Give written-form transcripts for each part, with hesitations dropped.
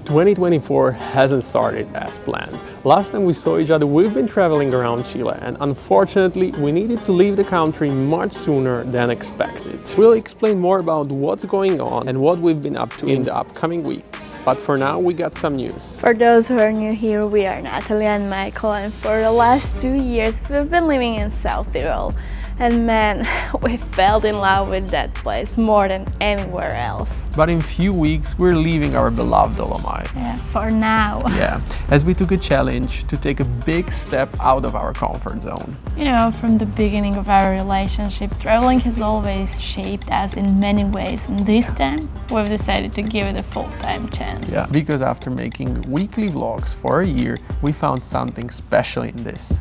2024 hasn't started as planned. Last time we saw each other, we've been traveling around Chile, and unfortunately we needed to leave the country much sooner than expected. We'll explain more about what's going on and what we've been up to in the upcoming weeks. But for now, we got some news. For those who are new here, we are Natalia and Michael, and for the last 2 years we've been living in South Tyrol. And man, we fell in love with that place more than anywhere else. But in few weeks, we're leaving our beloved Dolomites. Yeah, for now. Yeah, as we took a challenge to take a big step out of our comfort zone. You know, from the beginning of our relationship, traveling has always shaped us in many ways, and this time we've decided to give it a full-time chance. Yeah, because after making weekly vlogs for a year, we found something special in this.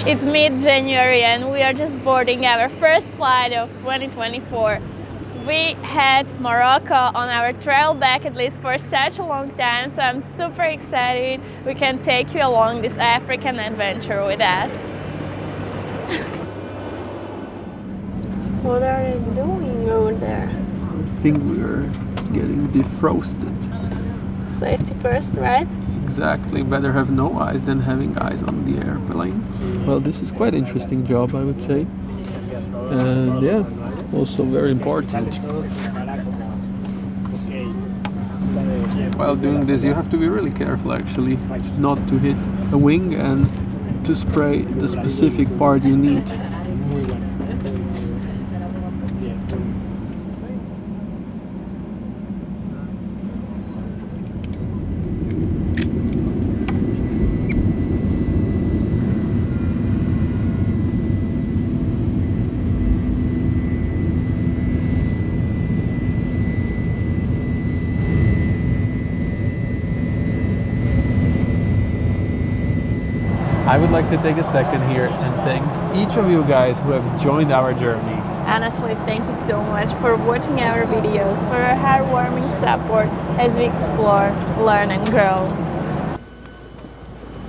It's mid-January and we are just boarding our first flight of 2024. We had Morocco on our travel bucket list for such a long time, so I'm super excited we can take you along this African adventure with us. What are they doing over there? I think we're getting defrosted. Safety first, right? Exactly, better have no eyes than having eyes on the airplane. Well, this is quite an interesting job, I would say. And yeah, also very important. While doing this, you have to be really careful actually, not to hit a wing and to spray the specific part you need. I would like to take a second here and thank each of you guys who have joined our journey. Honestly, thank you so much for watching our videos, for your heartwarming support as we explore, learn and grow.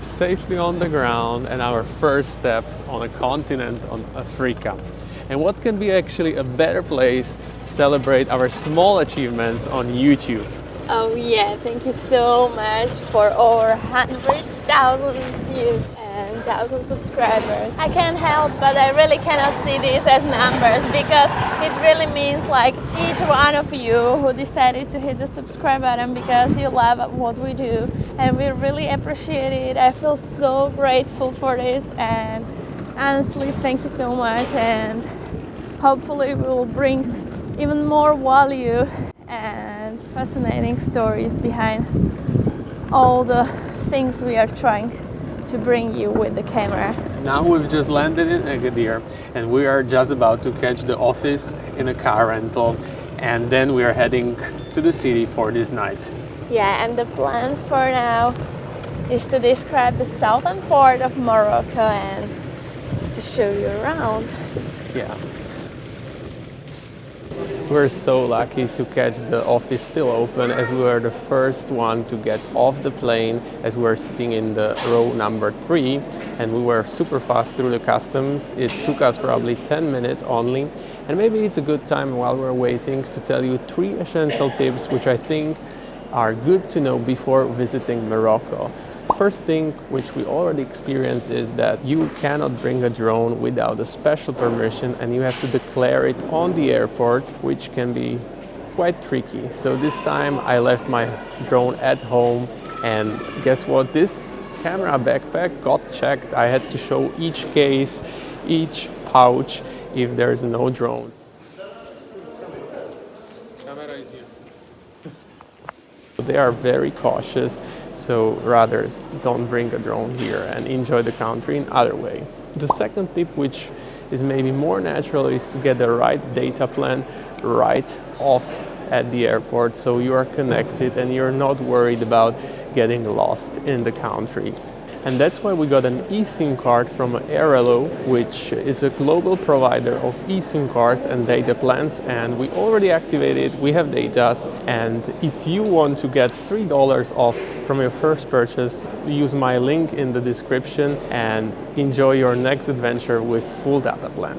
Safely on the ground and our first steps on a continent on Africa. And what can be actually a better place to celebrate our small achievements on YouTube? Oh yeah, thank you so much for over 100,000 views and 1,000 subscribers. I can't help, but I really cannot see these as numbers because it really means like each one of you who decided to hit the subscribe button because you love what we do, and we really appreciate it. I feel so grateful for this, and honestly, thank you so much, and hopefully we will bring even more value and fascinating stories behind all the things we are trying to bring you with the camera. Now we've just landed in Agadir and we are just about to catch the office in a car rental, and then we are heading to the city for this night. Yeah, and the plan for now is to describe the southern part of Morocco and to show you around. Yeah. We're so lucky to catch the office still open, as we were the first one to get off the plane, as we were sitting in the row number 3, and we were super fast through the customs. It took us probably 10 minutes only, and maybe it's a good time while we're waiting to tell you 3 essential tips which I think are good to know before visiting Morocco. First thing, which we already experienced, is that you cannot bring a drone without a special permission, and you have to declare it on the airport, which can be quite tricky. So this time I left my drone at home, and guess what? This camera backpack got checked. I had to show each case, each pouch, if there's no drone. They are very cautious, so rather don't bring a drone here and enjoy the country in other way. The second tip, which is maybe more natural, is to get the right data plan right off at the airport, so you are connected and you're not worried about getting lost in the country. And that's why we got an eSIM card from AIRALO, which is a global provider of eSIM cards and data plans. And we already activated, we have data. And if you want to get $3 off from your first purchase, use my link in the description and enjoy your next adventure with full data plan.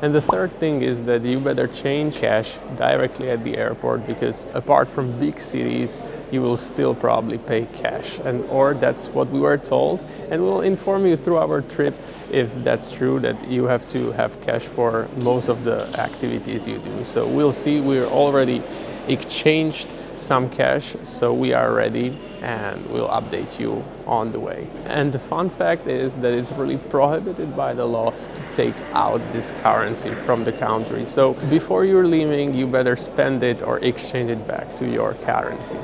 And the third thing is that you better change cash directly at the airport, because apart from big cities, you will still probably pay cash, or that's what we were told, and we'll inform you through our trip if that's true, that you have to have cash for most of the activities you do. So we'll see. We're already exchanged some cash, so we are ready, and we'll update you on the way. And the fun fact is that it's really prohibited by the law to take out this currency from the country. So before you're leaving, you better spend it or exchange it back to your currency.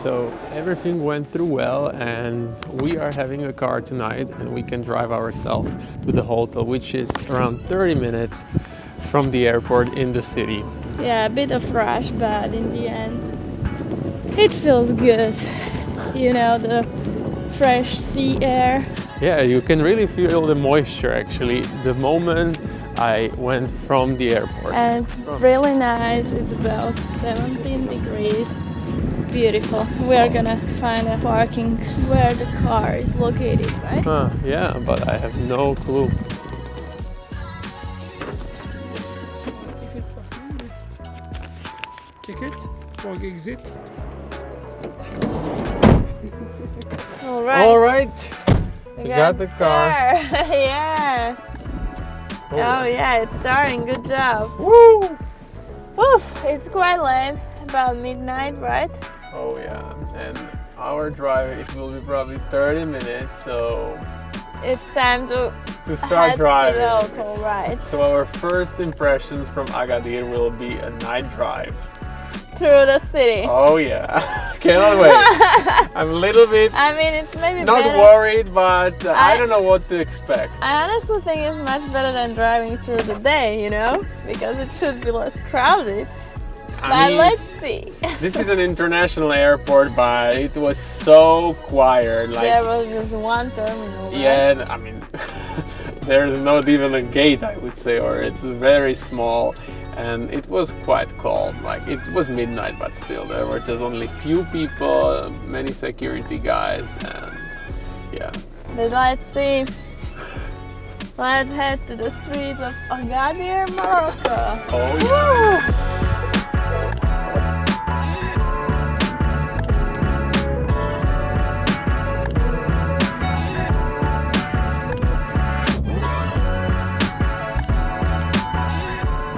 So everything went through well, and we are having a car tonight, and we can drive ourselves to the hotel, which is around 30 minutes from the airport in the city. Yeah, a bit of rush, but in the end it feels good. You know, the fresh sea air. Yeah, you can really feel the moisture actually the moment I went from the airport. And it's really nice. It's about 17 degrees. Beautiful. We are gonna find a parking where the car is located, right? Yeah, but I have no clue. Ticket for exit. All right. We got the car. Yeah. Oh yeah, it's starting. Good job. Woo! Woof! It's quite late. About midnight, right? Oh yeah, and our drive, it will be probably 30 minutes, so it's time to start driving. To the hotel, right? So our first impressions from Agadir will be a night drive through the city. Oh yeah, cannot wait. I'm a little bit, I mean, it's maybe not better. Worried, but I don't know what to expect. I honestly think it's much better than driving through the day, you know, because it should be less crowded. But let's see. This is an international airport, but it was so quiet. Like, there was just one terminal. Right? Yeah, I mean, there's not even a gate, I would say, or it's very small. And it was quite calm. Like, it was midnight, but still, there were just only few people, many security guys, and yeah. But let's see. Let's head to the streets of Agadir, Morocco. Oh yeah. Woo!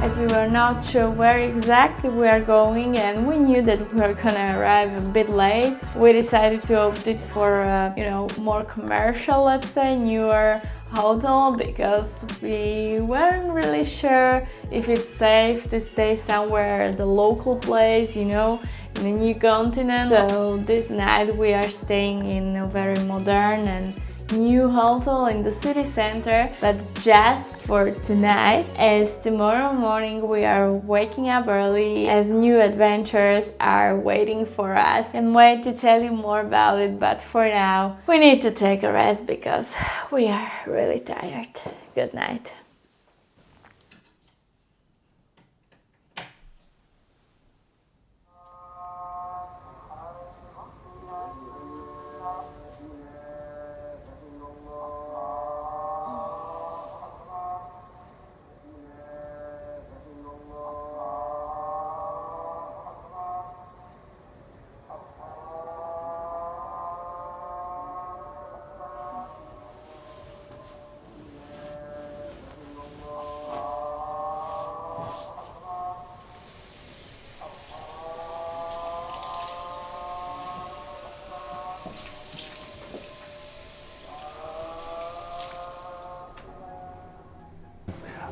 As we were not sure where exactly we are going, and we knew that we were gonna arrive a bit late, we decided to opt it for more commercial, let's say, newer hotel, because we weren't really sure if it's safe to stay somewhere the local place, you know, in a new continent. So this night we are staying in a very modern and new hotel in the city center, but just for tonight, as tomorrow morning we are waking up early, as new adventures are waiting for us. Can't wait to tell you more about it, but for now we need to take a rest because we are really tired. Good night.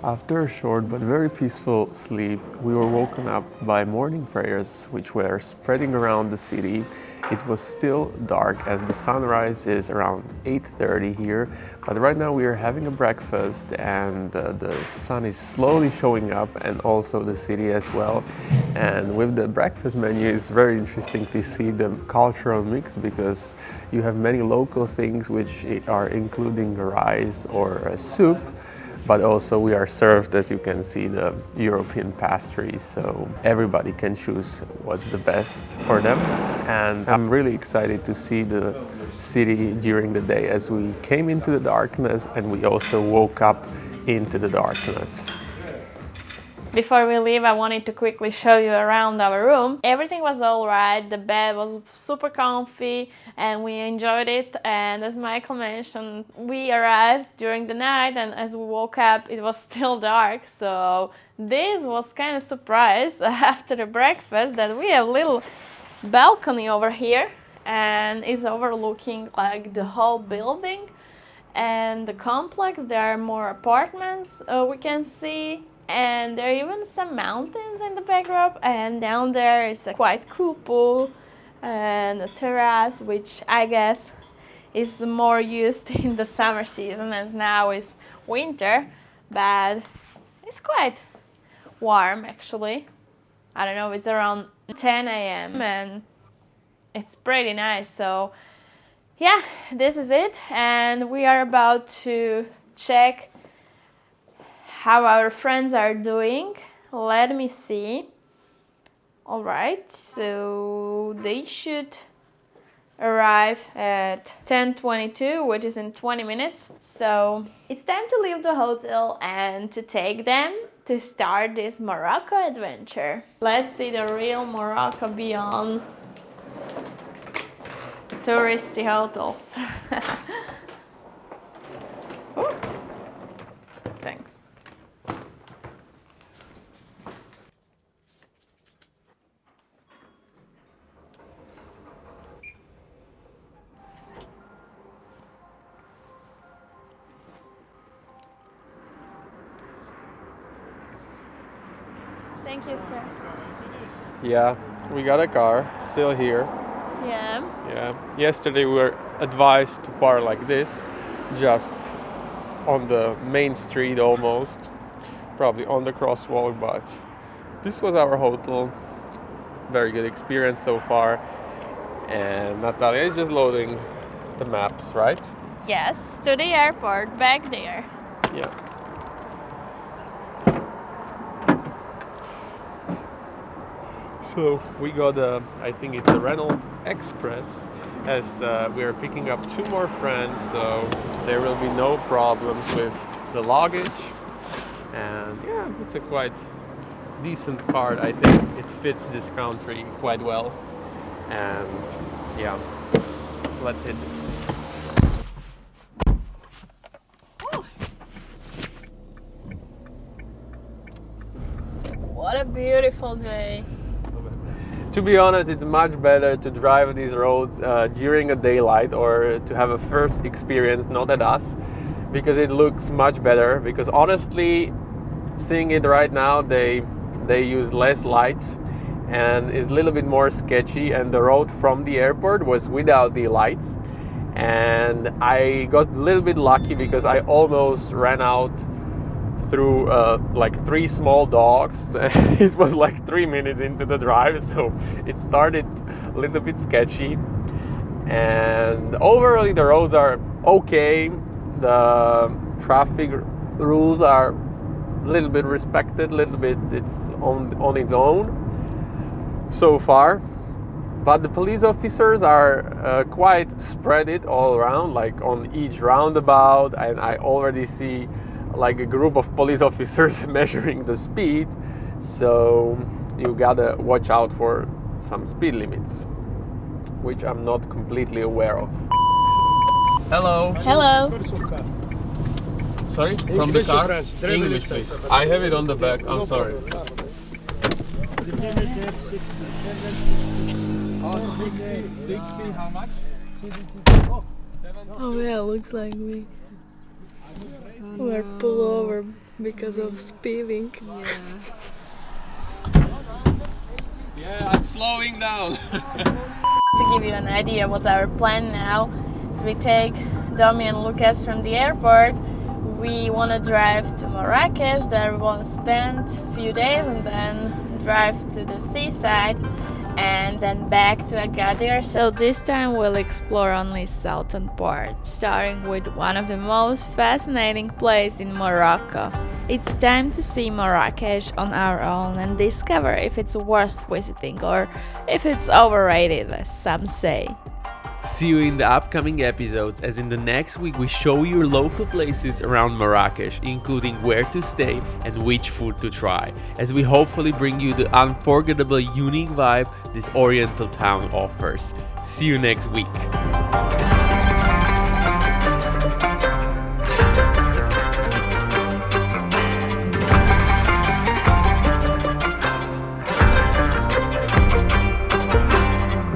After a short but very peaceful sleep, we were woken up by morning prayers which were spreading around the city. It was still dark as the sunrise is around 8:30 here, but right now we are having a breakfast and the sun is slowly showing up, and also the city as well. And with the breakfast menu, it's very interesting to see the cultural mix because you have many local things which are including rice or a soup, but also we are served, as you can see, the European pastries, so everybody can choose what's the best for them. And I'm really excited to see the city during the day as we came into the darkness and we also woke up into the darkness. Before we leave, I wanted to quickly show you around our room. Everything was all right, the bed was super comfy and we enjoyed it. And as Michael mentioned, we arrived during the night and as we woke up it was still dark. So this was kind of surprise after the breakfast that we have a little balcony over here and is overlooking like the whole building and the complex. There are more apartments we can see. And there are even some mountains in the backdrop, and down there is a quite cool pool and a terrace, which I guess is more used in the summer season as now is winter, but it's quite warm actually. I don't know, it's around 10 a.m. and it's pretty nice. So yeah, this is it, and we are about to check how our friends are doing. Let me see. All right, so they should arrive at 10:22, which is in 20 minutes. So it's time to leave the hotel and to take them to start this Morocco adventure. Let's see the real Morocco beyond touristy hotels. Ooh. Thanks. Thank you, sir. Yeah, we got a car, still here. Yeah. Yeah. Yesterday we were advised to park like this, just on the main street almost, probably on the crosswalk, but this was our hotel. Very good experience so far. And Natalia is just loading the maps, right? Yes, to the airport, back there. Yeah. So we got I think it's a Renault Express, as we are picking up 2 more friends, so there will be no problems with the luggage. And yeah, it's a quite decent card. I think it fits this country quite well. And yeah, let's hit it. What a beautiful day. To be honest, it's much better to drive these roads during a daylight or to have a first experience, not at us, because it looks much better. Because honestly, seeing it right now, they use less lights and is a little bit more sketchy, and the road from the airport was without the lights. And I got a little bit lucky because I almost ran out through like 3 small dogs. It was like 3 minutes into the drive, so it started a little bit sketchy. And overall the roads are okay. The traffic rules are a little bit respected, a little bit it's on its own so far. But the police officers are quite spread it all around, like on each roundabout, and I already see like a group of police officers measuring the speed, so you gotta watch out for some speed limits, which I'm not completely aware of. Hello. Hello. Sorry? From the car? English, please. I have it on the back. I'm sorry. Diameter 60. 60, how much? Oh yeah, looks like we were pulled over because of speeding. Yeah, I'm slowing down. To give you an idea what's our plan now, so we take Domi and Lukas from the airport. We want to drive to Marrakech, there we want to spend a few days and then drive to the seaside and then back to Agadir. So this time we'll explore only southern part, starting with one of the most fascinating places in Morocco. It's time to see Marrakech on our own and discover if it's worth visiting or if it's overrated, as some say. See you in the upcoming episodes, as in the next week we show you local places around Marrakech, including where to stay and which food to try, as we hopefully bring you the unforgettable unique vibe this oriental town offers. See you next week.